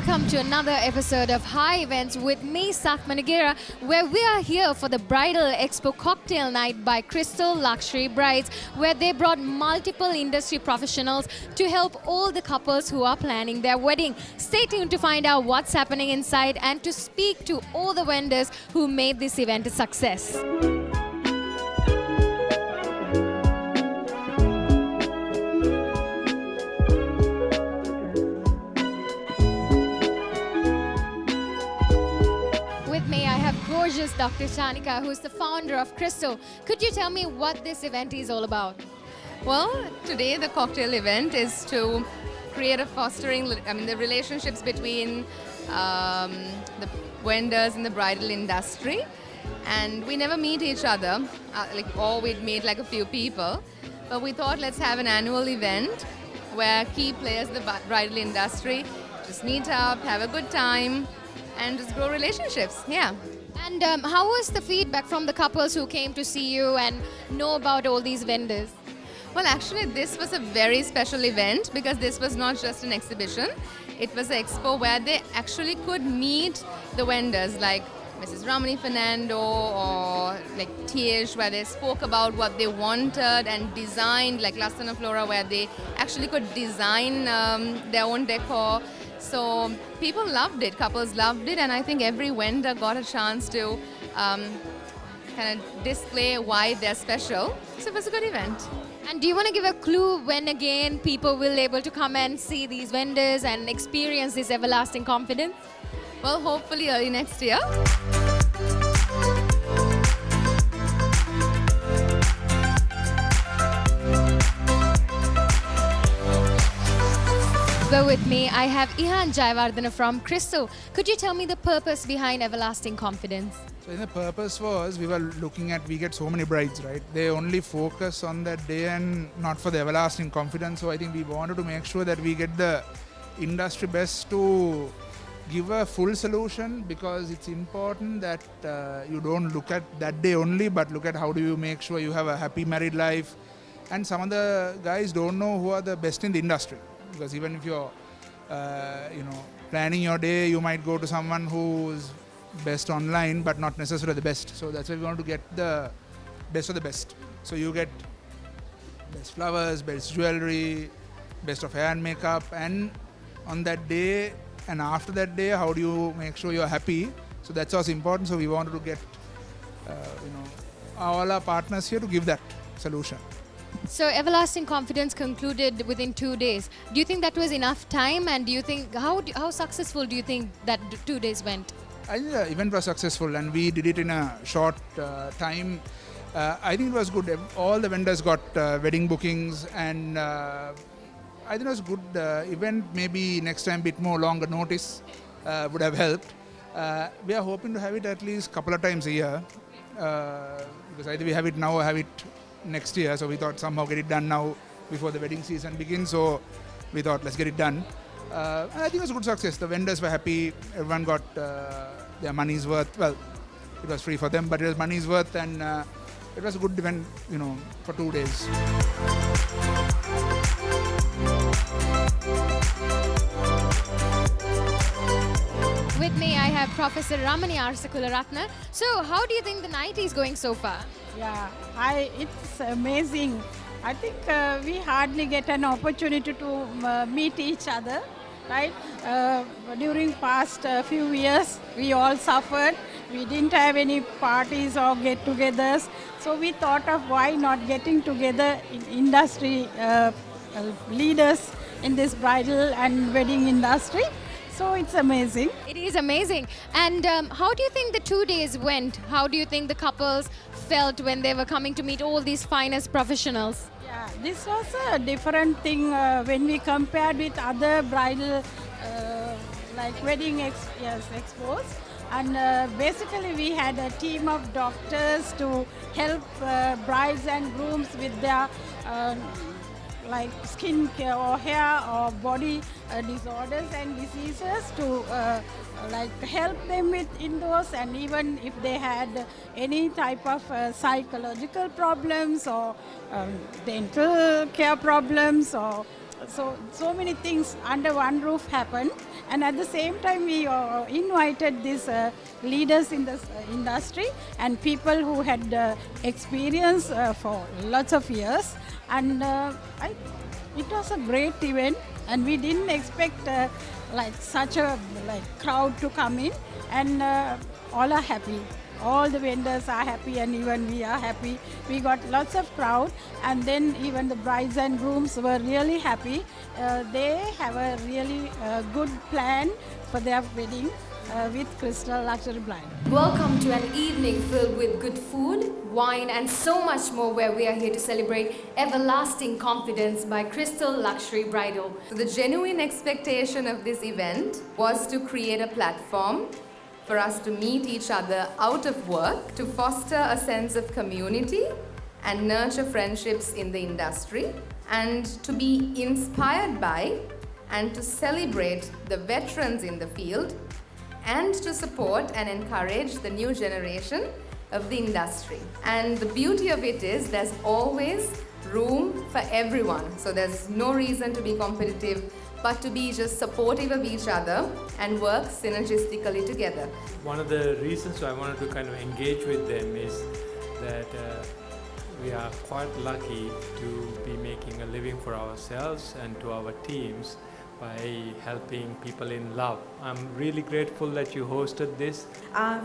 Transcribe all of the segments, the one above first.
welcome to another episode of Hi Events with me, Sat Manigira, where we are here for the Bridal Expo Cocktail Night by Christell Luxury Brides, where they brought multiple industry professionals to help all the couples who are planning their wedding. Stay tuned to find out what's happening inside and to speak to all the vendors who made this event a success. Gorgeous Dr Sanika, who is the founder of Christell. Could you tell me what this event is all about? Well, today the cocktail event is to create a fostering, the relationships between the vendors in the bridal industry. And we never meet each other, or we'd meet like a few people. But we thought let's have an annual event where key players in the bridal industry just meet up, have a good time, and just grow relationships. Yeah. And how was the feedback from the couples who came to see you and know about all these vendors? Well, actually, this was a very special event because this was not just an exhibition. It was an expo where they actually could meet the vendors like Mrs. Romney or like Tiasha, where they spoke about what they wanted and designed, like Lasana Flora, where they actually could design their own decor. So people loved it, couples loved it, and I think every vendor got a chance to kind of display why they're special. So it was a good event. And do you want to give a clue when again people will be able to come and see these vendors and experience this everlasting confidence? Well, hopefully early next year. With me, I have Johan from Christell. Could you tell me the purpose behind everlasting confidence? So the purpose was we get so many brides, right? They only focus on that day and not for the everlasting confidence. So I think we wanted to make sure that we get the industry best to give a full solution, because it's important that you don't look at that day only, but look at how do you make sure you have a happy married life. And some of the guys don't know who are the best in the industry. Because even if you're, planning your day, you might go to someone who's best online, but not necessarily the best. So that's why we want to get the best of the best. So you get best flowers, best jewelry, best of hair and makeup, and on that day and after that day, how do you make sure you're happy? So that's what's important. So we wanted to get, all our partners here to give that solution. So everlasting confidence concluded within 2 days. Do you think that was enough time, and do you think how successful do you think that 2 days went? I think the event was successful and we did it in a short time. I think it was good. All the vendors got wedding bookings, and I think it was good event. Maybe next time a bit more longer notice would have helped. We are hoping to have it at least a couple of times a year, because either we have it now or have it next year. So we thought somehow get it done now before the wedding season begins. So we thought let's get it done. And I think it was a good success. The vendors were happy. Everyone got their money's worth. Well, it was free for them, but it was money's worth, and it was a good event, for 2 days. With me, I have Professor Ramani Arsakularatna. So, how do you think the night is going so far? Yeah, it's amazing. I think we hardly get an opportunity to meet each other, right? During past few years, we all suffered. We didn't have any parties or get-togethers. So we thought of why not getting together in industry leaders in this bridal and wedding industry. So it's amazing. It is amazing. And how do you think the 2 days went? How do you think the couples felt when they were coming to meet all these finest professionals? Yeah, this was a different thing when we compared with other bridal wedding expos. And basically we had a team of doctors to help brides and grooms with their skin care or hair or body disorders and diseases to help them with indoors, and even if they had any type of psychological problems or dental care problems or so many things under one roof happened, and at the same time we invited these leaders in the industry and people who had experience for lots of years, and it was a great event, and we didn't expect such a crowd to come in, and all are happy. All the vendors are happy, and even we are happy. We got lots of crowd, and then even the brides and grooms were really happy. They have a really good plan for their wedding with Christell Luxury Bridal. Welcome to an evening filled with good food, wine, and so much more, where we are here to celebrate everlasting confidence by Christell Luxury Bridal. So the genuine expectation of this event was to create a platform for us to meet each other out of work, to foster a sense of community and nurture friendships in the industry, and to be inspired by and to celebrate the veterans in the field, and to support and encourage the new generation of the industry. And the beauty of it is there's always room for everyone. So there's no reason to be competitive, but to be just supportive of each other and work synergistically together. One of the reasons I wanted to kind of engage with them is that we are quite lucky to be making a living for ourselves and to our teams by helping people in love. I'm really grateful that you hosted this.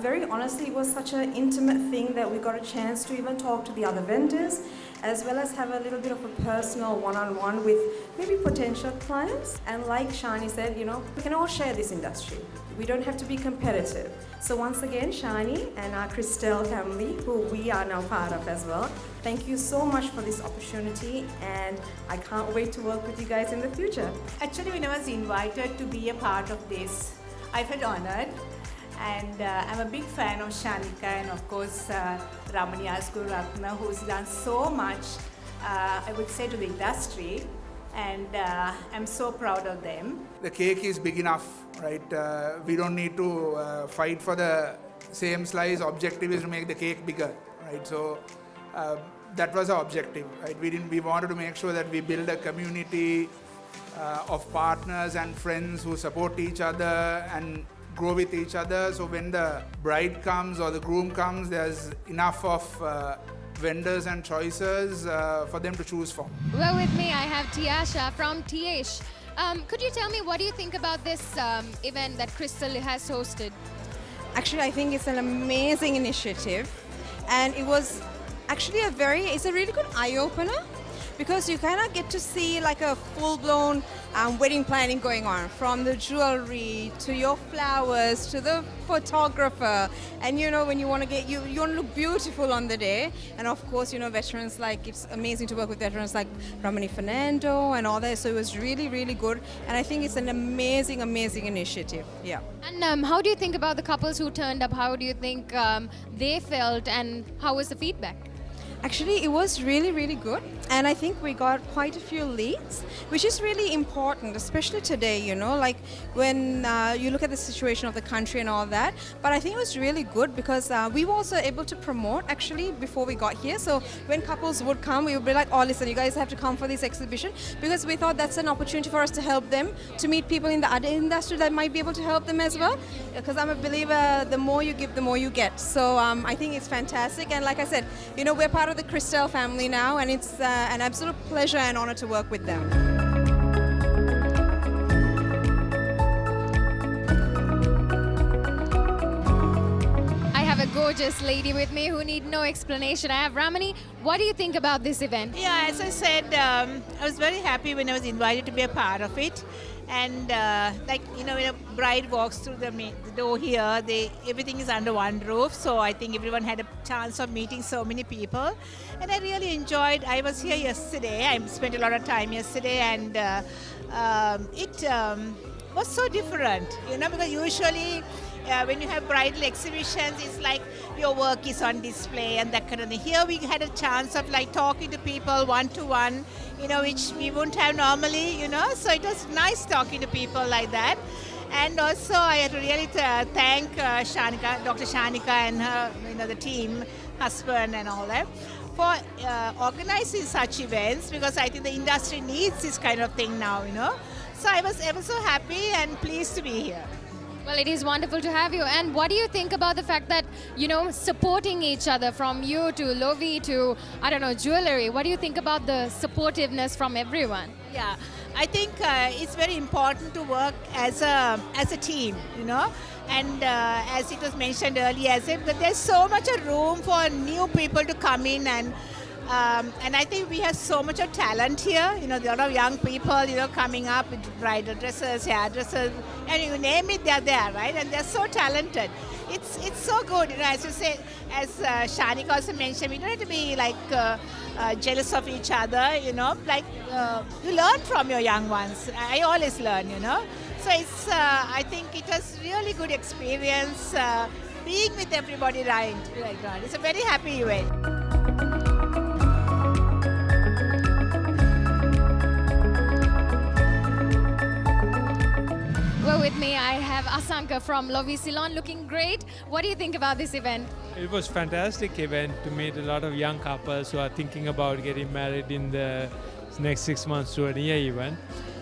Very honestly, it was such an intimate thing that we got a chance to even talk to the other vendors, as well as have a little bit of a personal one-on-one with maybe potential clients. And like Shani said, we can all share this industry. We don't have to be competitive. So once again, Shani and our Christell family, who we are now part of as well, thank you so much for this opportunity, and I can't wait to work with you guys in the future. Actually, when I was invited to be a part of this, I felt honored, and I'm a big fan of Shanika and of course Romney Ratna, who's done so much, I would say, to the industry, and I'm so proud of them. The cake is big enough, right? We don't need to fight for the same slice. Objective is to make the cake bigger, right? So that was our objective, right? We wanted to make sure that we build a community of partners and friends who support each other and grow with each other. So when the bride comes or the groom comes, there's enough of vendors and choices for them to choose from. Well, with me I have Tiasha from Thieves. Could you tell me, what do you think about this event that Christell has hosted? Actually, I think it's an amazing initiative, and it was actually it's a really good eye-opener, because you kind of get to see like a full-blown wedding planning going on, from the jewelry to your flowers to the photographer, and when you want to you want to look beautiful on the day. And of course, veterans, like, it's amazing to work with veterans like Romney Fernando and all that. So it was really, really good, and I think it's an amazing initiative. Yeah. And how do you think about the couples who turned up? How do you think they felt, and how was the feedback? Actually, it was really, really good, and I think we got quite a few leads, which is really important, especially today, like when you look at the situation of the country and all that. But I think it was really good because we were also able to promote, actually, before we got here. So when couples would come, we would be like, oh, listen, you guys have to come for this exhibition, because we thought that's an opportunity for us to help them, to meet people in the other industry that might be able to help them as well. Because I'm a believer, the more you give, the more you get. So I think it's fantastic, and like I said, we're part of the Christell family now, and it's an absolute pleasure and honor to work with them. I have a gorgeous lady with me who need no explanation. I have Ramani. What do you think about this event? Yeah, as I said, I was very happy when I was invited to be a part of it. And when a bride walks through the door here, everything is under one roof. So I think everyone had a chance of meeting so many people. And I really enjoyed. I was here yesterday. I spent a lot of time yesterday, and it was so different, because usually when you have bridal exhibitions, it's like your work is on display and that kind of thing. Here we had a chance of talking to people one-to-one, which we wouldn't have normally, so it was nice talking to people like that. And also I had to really thank Shanika, Dr. Sanika and her, the team, husband and all that, for organizing such events, because I think the industry needs this kind of thing now, you know. So I was ever so happy and pleased to be here. Well, it is wonderful to have you. And what do you think about the fact that, you know, supporting each other, from you to Lovi to, I don't know, jewelry? What do you think about the supportiveness from everyone? Yeah, I think it's very important to work as a team, you know. And as it was mentioned earlier, as if there's so much of room for new people to come in, and I think we have so much of talent here. You know, there are a lot of young people, you know, coming up with bridal dresses, hairdressers, and you name it, they're there, right? And they're so talented. It's so good, you know, as you say, as Shanika also mentioned, we don't have to be like jealous of each other, you know, like you learn from your young ones. I always learn, you know. So it's, I think it was really good experience being with everybody right. It's a very happy event. Well, with me, I have Asanka from Lovi Ceylon, looking great. What do you think about this event? It was a fantastic event to meet a lot of young couples who are thinking about getting married in the next 6 months to a year even.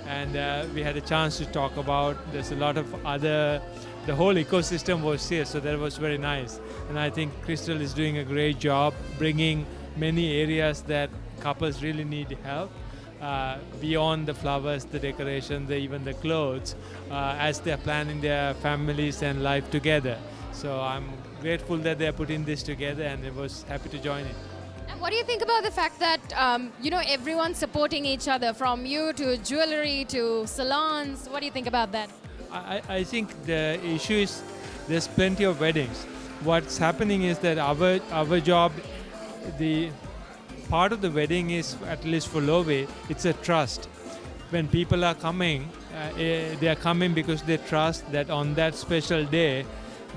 And we had a chance to talk about, there's a lot of other, the whole ecosystem was here, so that was very nice. And I think Christell is doing a great job bringing many areas that couples really need help. Beyond the flowers, the decorations, even the clothes, as they're planning their families and life together. So I'm grateful that they're putting this together, and I was happy to join it. And what do you think about the fact that, you know, everyone's supporting each other, from you to jewelry to salons? What do you think about that? I think the issue is there's plenty of weddings. What's happening is that our job, the part of the wedding is, at least for Lovi, it's a trust. When people are coming, they are coming because they trust that on that special day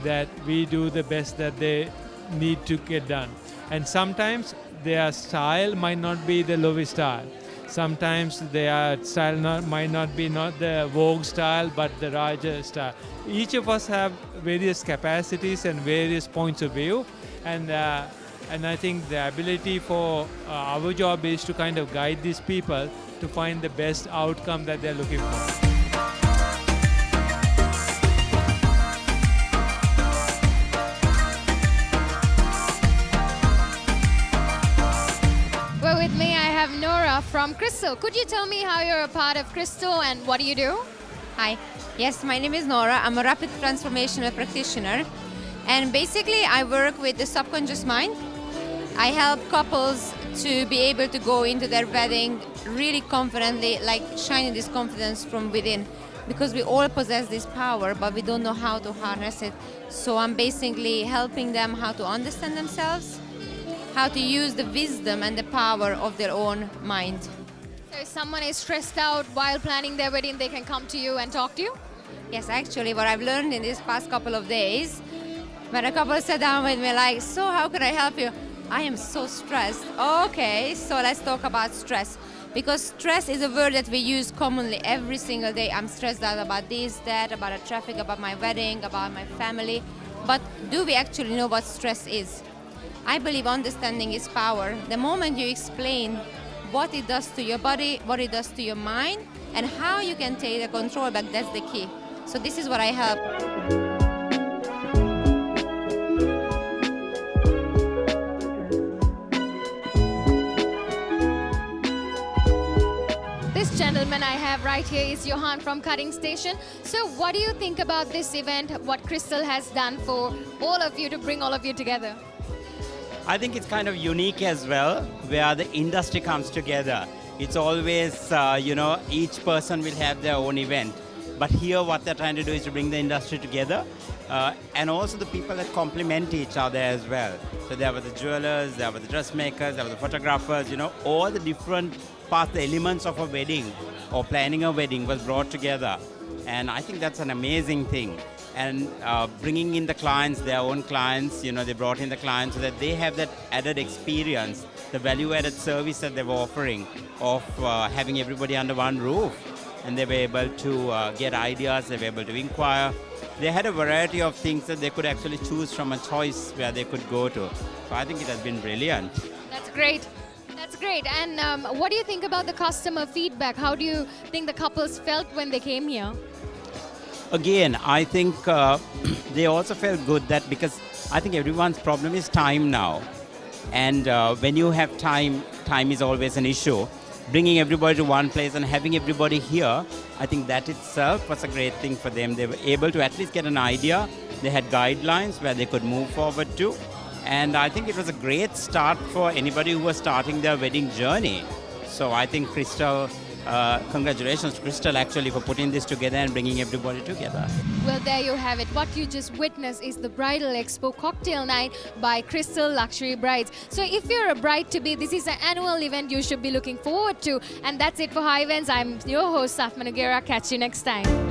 that we do the best that they need to get done. And sometimes their style might not be the Lovi style. Sometimes their style might not be the Vogue style, but the Raja style. Each of us have various capacities and various points of view, and I think the ability for our job is to kind of guide these people to find the best outcome that they're looking for. Well, with me, I have Nora from Christell. Could you tell me how you're a part of Christell and what do you do? Hi. Yes, my name is Nora. I'm a rapid transformational practitioner. And basically, I work with the subconscious mind. I help couples to be able to go into their wedding really confidently, like shining this confidence from within. Because we all possess this power, but we don't know how to harness it. So I'm basically helping them how to understand themselves, how to use the wisdom and the power of their own mind. So if someone is stressed out while planning their wedding, they can come to you and talk to you? Yes, actually, what I've learned in these past couple of days, when a couple sat down with me like, so how can I help you? I am so stressed. Okay, so let's talk about stress. Because stress is a word that we use commonly every single day. I'm stressed out about this, that, about the traffic, about my wedding, about my family. But do we actually know what stress is? I believe understanding is power. The moment you explain what it does to your body, what it does to your mind, and how you can take the control back, that's the key. So this is what I help. This gentleman I have right here is Johan from Cutting Station. So what do you think about this event, what Christell has done for all of you to bring all of you together? I think it's kind of unique as well, where the industry comes together. It's always, each person will have their own event. But here what they're trying to do is to bring the industry together, and also the people that complement each other as well. So there were the jewelers, there were the dressmakers, there were the photographers, all the different parts, the elements of a wedding or planning a wedding was brought together. And I think that's an amazing thing. And bringing in the clients, their own clients, they brought in the clients so that they have that added experience, the value-added service that they were offering of having everybody under one roof. And they were able to get ideas, they were able to inquire. They had a variety of things that they could actually choose from, a choice where they could go to. So I think it has been brilliant. That's great. That's great. And what do you think about the customer feedback? How do you think the couples felt when they came here? Again, I think they also felt good that because I think everyone's problem is time now. And when you have time, time is always an issue. Bringing everybody to one place and having everybody here, I think that itself was a great thing for them. They were able to at least get an idea. They had guidelines where they could move forward to. And I think it was a great start for anybody who was starting their wedding journey. So I think Christell, congratulations to Christell actually for putting this together and bringing everybody together. Well, there you have it. What you just witnessed is the Bridal Expo Cocktail Night by Christell Luxury Brides. So if you're a bride-to-be, this is an annual event you should be looking forward to. And that's it for High Events. I'm your host, Saf Managera. Catch you next time.